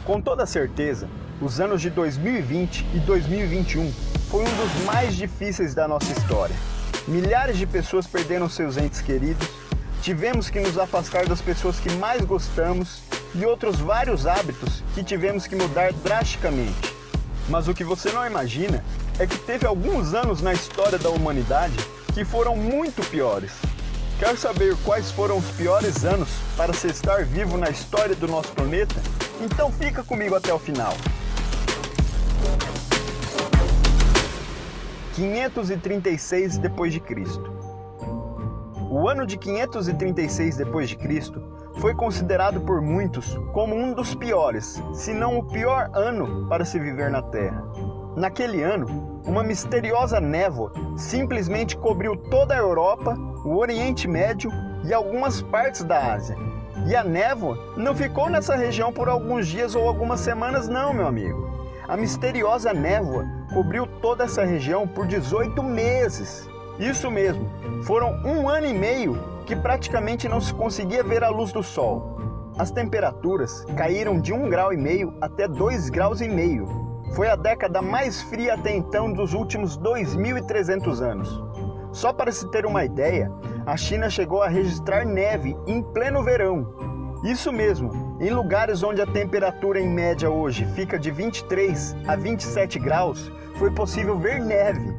Com toda certeza, os anos de 2020 e 2021 foi um dos mais difíceis da nossa história. Milhares de pessoas perderam seus entes queridos, tivemos que nos afastar das pessoas que mais gostamos e outros vários hábitos que tivemos que mudar drasticamente. Mas o que você não imagina é que teve alguns anos na história da humanidade que foram muito piores. Quer saber quais foram os piores anos para se estar vivo na história do nosso planeta? Então fica comigo até o final. 536 d.C. O ano de 536 d.C. foi considerado por muitos como um dos piores, se não o pior ano para se viver na Terra. Naquele ano, uma misteriosa névoa simplesmente cobriu toda a Europa, o Oriente Médio e algumas partes da Ásia. E a névoa não ficou nessa região por alguns dias ou algumas semanas não, meu amigo. A misteriosa névoa cobriu toda essa região por 18 meses. Isso mesmo, foram 1 ano e meio que praticamente não se conseguia ver a luz do sol. As temperaturas caíram de 1,5 grau até 2,5 graus. Foi a década mais fria até então dos últimos 2.300 anos. Só para se ter uma ideia, a China chegou a registrar neve em pleno verão. Isso mesmo, em lugares onde a temperatura em média hoje fica de 23 a 27 graus, foi possível ver neve.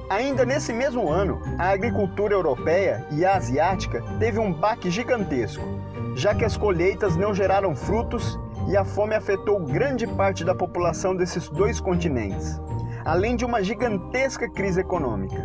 Ainda nesse mesmo ano, a agricultura europeia e a asiática teve um baque gigantesco, já que as colheitas não geraram frutos e a fome afetou grande parte da população desses dois continentes, além de uma gigantesca crise econômica.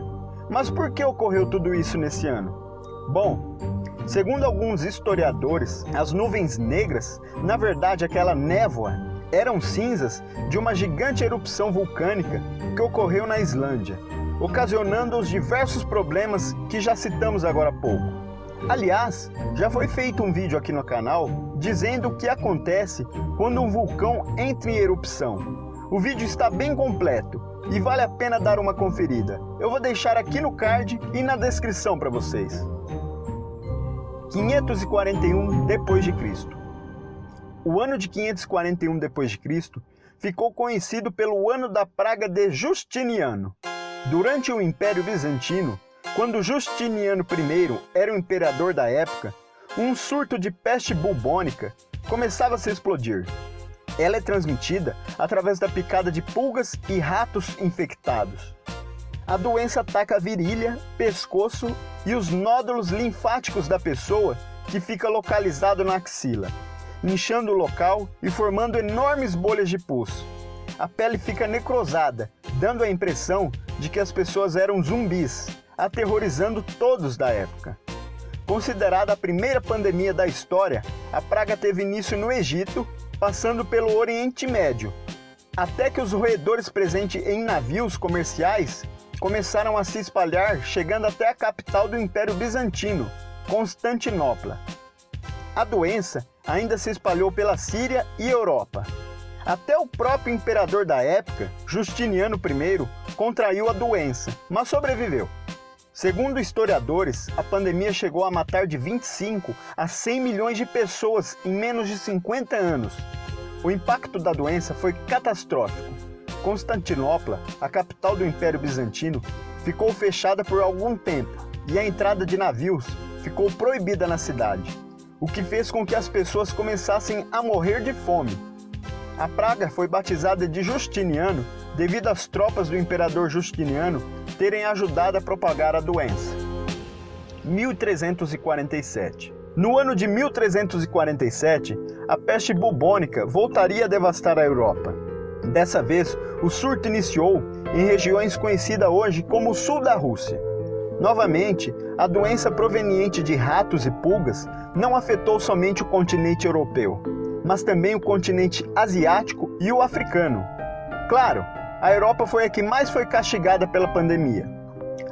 Mas por que ocorreu tudo isso nesse ano? Bom, segundo alguns historiadores, as nuvens negras, na verdade aquela névoa, eram cinzas de uma gigante erupção vulcânica que ocorreu na Islândia, ocasionando os diversos problemas que já citamos agora há pouco. Aliás, já foi feito um vídeo aqui no canal dizendo o que acontece quando um vulcão entra em erupção. O vídeo está bem completo e vale a pena dar uma conferida. Eu vou deixar aqui no card e na descrição para vocês. 541 d.C. O ano de 541 d.C. ficou conhecido pelo ano da praga de Justiniano. Durante o Império Bizantino, quando Justiniano I era o imperador da época, um surto de peste bubônica começava a se explodir. Ela é transmitida através da picada de pulgas e ratos infectados. A doença ataca a virilha, pescoço e os nódulos linfáticos da pessoa, que fica localizado na axila, inchando o local e formando enormes bolhas de pus. A pele fica necrosada, dando a impressão de que as pessoas eram zumbis, aterrorizando todos da época. Considerada a primeira pandemia da história, a praga teve início no Egito, passando pelo Oriente Médio, até que os roedores presentes em navios comerciais começaram a se espalhar, chegando até a capital do Império Bizantino, Constantinopla. A doença ainda se espalhou pela Síria e Europa. Até o próprio imperador da época, Justiniano I, contraiu a doença, mas sobreviveu. Segundo historiadores, a pandemia chegou a matar de 25 a 100 milhões de pessoas em menos de 50 anos. O impacto da doença foi catastrófico. Constantinopla, a capital do Império Bizantino, ficou fechada por algum tempo e a entrada de navios ficou proibida na cidade, o que fez com que as pessoas começassem a morrer de fome. A praga foi batizada de Justiniano devido às tropas do imperador Justiniano terem ajudado a propagar a doença. 1347. No ano de 1347, a peste bubônica voltaria a devastar a Europa. Dessa vez, o surto iniciou em regiões conhecidas hoje como o sul da Rússia. Novamente, a doença proveniente de ratos e pulgas não afetou somente o continente europeu, mas também o continente asiático e o africano. Claro, a Europa foi a que mais foi castigada pela pandemia.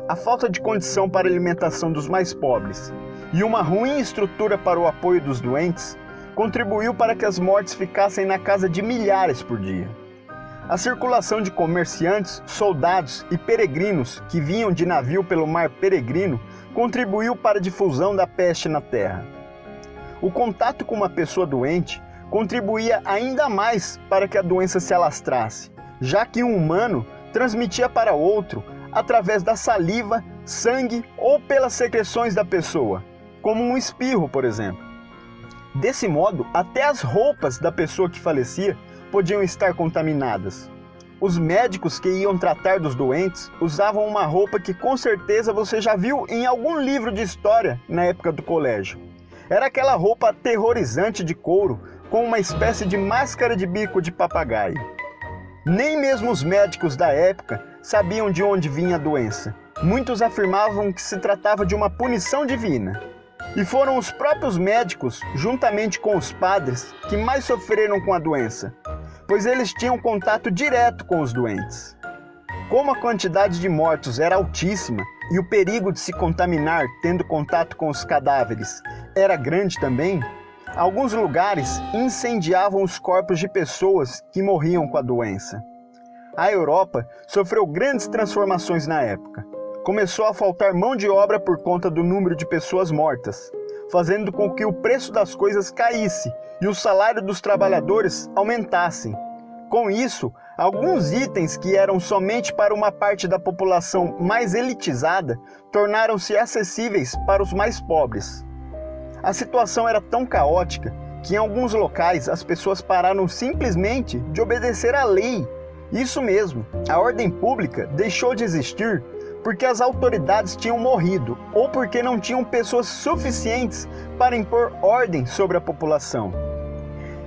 A falta de condição para a alimentação dos mais pobres e uma ruim estrutura para o apoio dos doentes contribuiu para que as mortes ficassem na casa de milhares por dia. A circulação de comerciantes, soldados e peregrinos que vinham de navio pelo mar peregrino contribuiu para a difusão da peste na terra. O contato com uma pessoa doente contribuía ainda mais para que a doença se alastrasse, já que um humano transmitia para outro através da saliva, sangue ou pelas secreções da pessoa, como um espirro, por exemplo. Desse modo, até as roupas da pessoa que falecia podiam estar contaminadas. Os médicos que iam tratar dos doentes usavam uma roupa que com certeza você já viu em algum livro de história na época do colégio. Era aquela roupa aterrorizante de couro com uma espécie de máscara de bico de papagaio. Nem mesmo os médicos da época sabiam de onde vinha a doença. Muitos afirmavam que se tratava de uma punição divina. E foram os próprios médicos, juntamente com os padres, que mais sofreram com a doença, pois eles tinham contato direto com os doentes. Como a quantidade de mortos era altíssima e o perigo de se contaminar tendo contato com os cadáveres era grande também, alguns lugares incendiavam os corpos de pessoas que morriam com a doença. A Europa sofreu grandes transformações na época. Começou a faltar mão de obra por conta do número de pessoas mortas, fazendo com que o preço das coisas caísse e o salário dos trabalhadores aumentassem. Com isso, alguns itens que eram somente para uma parte da população mais elitizada tornaram-se acessíveis para os mais pobres. A situação era tão caótica que em alguns locais as pessoas pararam simplesmente de obedecer à lei. Isso mesmo, a ordem pública deixou de existir porque as autoridades tinham morrido ou porque não tinham pessoas suficientes para impor ordem sobre a população.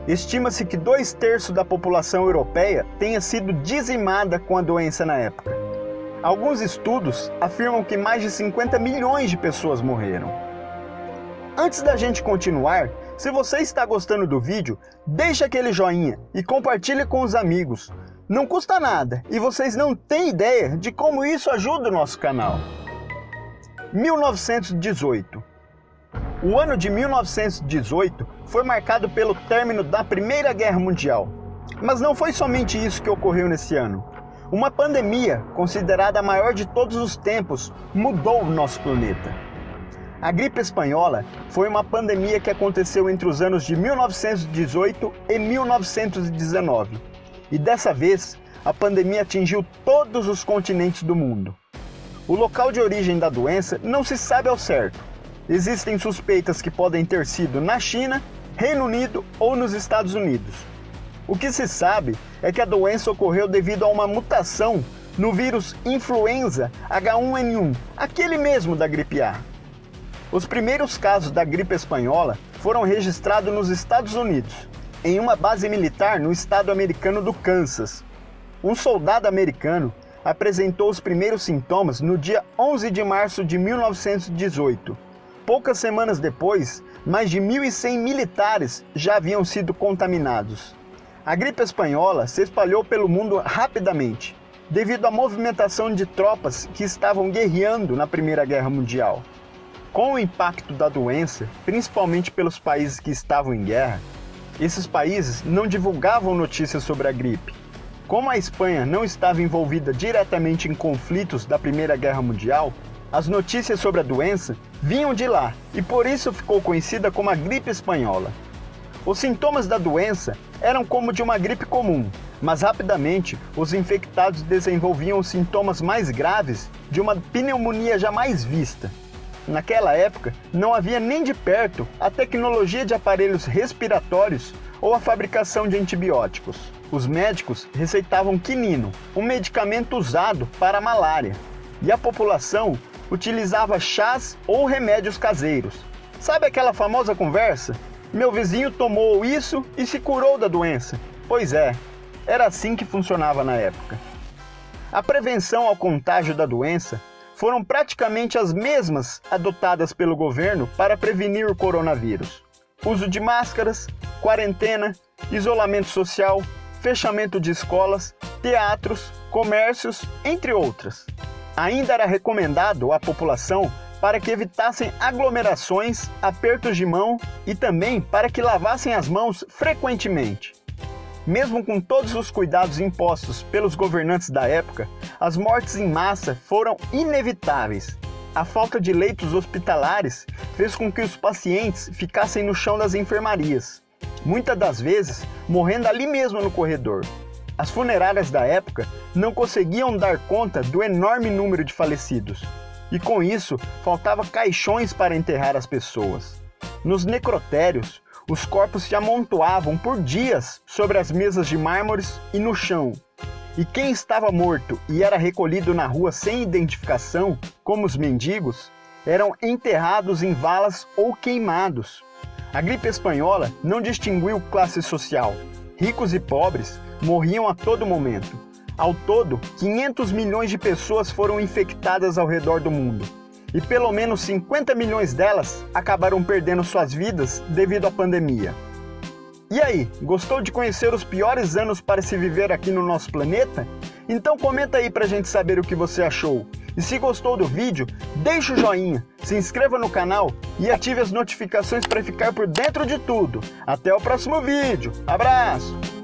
Estima-se que 2/3 da população europeia tenha sido dizimada com a doença na época. Alguns estudos afirmam que mais de 50 milhões de pessoas morreram. Antes da gente continuar, se você está gostando do vídeo, deixe aquele joinha e compartilhe com os amigos. Não custa nada e vocês não têm ideia de como isso ajuda o nosso canal. 1918. O ano de 1918 foi marcado pelo término da Primeira Guerra Mundial. Mas não foi somente isso que ocorreu nesse ano. Uma pandemia, considerada a maior de todos os tempos, mudou o nosso planeta. A gripe espanhola foi uma pandemia que aconteceu entre os anos de 1918 e 1919. E dessa vez, a pandemia atingiu todos os continentes do mundo. O local de origem da doença não se sabe ao certo. Existem suspeitas que podem ter sido na China, Reino Unido ou nos Estados Unidos. O que se sabe é que a doença ocorreu devido a uma mutação no vírus influenza H1N1, aquele mesmo da gripe A. Os primeiros casos da gripe espanhola foram registrados nos Estados Unidos, em uma base militar no estado americano do Kansas. Um soldado americano apresentou os primeiros sintomas no dia 11 de março de 1918. Poucas semanas depois, mais de 1.100 militares já haviam sido contaminados. A gripe espanhola se espalhou pelo mundo rapidamente, devido à movimentação de tropas que estavam guerreando na Primeira Guerra Mundial. Com o impacto da doença, principalmente pelos países que estavam em guerra, esses países não divulgavam notícias sobre a gripe. Como a Espanha não estava envolvida diretamente em conflitos da Primeira Guerra Mundial, as notícias sobre a doença vinham de lá e por isso ficou conhecida como a gripe espanhola. Os sintomas da doença eram como de uma gripe comum, mas rapidamente os infectados desenvolviam os sintomas mais graves de uma pneumonia jamais vista. Naquela época, não havia nem de perto a tecnologia de aparelhos respiratórios ou a fabricação de antibióticos. Os médicos receitavam quinino, um medicamento usado para a malária, e a população utilizava chás ou remédios caseiros. Sabe aquela famosa conversa? Meu vizinho tomou isso e se curou da doença. Pois é, era assim que funcionava na época. A prevenção ao contágio da doença foram praticamente as mesmas adotadas pelo governo para prevenir o coronavírus. Uso de máscaras, quarentena, isolamento social, fechamento de escolas, teatros, comércios, entre outras. Ainda era recomendado à população para que evitassem aglomerações, apertos de mão e também para que lavassem as mãos frequentemente. Mesmo com todos os cuidados impostos pelos governantes da época, as mortes em massa foram inevitáveis. A falta de leitos hospitalares fez com que os pacientes ficassem no chão das enfermarias. muitas das vezes morrendo ali mesmo no corredor. As funerárias da época não conseguiam dar conta do enorme número de falecidos, e com isso faltava caixões para enterrar as pessoas. Nos necrotérios, os corpos se amontoavam por dias sobre as mesas de mármores e no chão. E quem estava morto e era recolhido na rua sem identificação, como os mendigos, eram enterrados em valas ou queimados. A gripe espanhola não distinguiu classe social. Ricos e pobres morriam a todo momento. Ao todo, 500 milhões de pessoas foram infectadas ao redor do mundo. E pelo menos 50 milhões delas acabaram perdendo suas vidas devido à pandemia. E aí, gostou de conhecer os piores anos para se viver aqui no nosso planeta? Então comenta aí pra gente saber o que você achou. E se gostou do vídeo, deixa o joinha, se inscreva no canal e ative as notificações para ficar por dentro de tudo. Até o próximo vídeo. Abraço!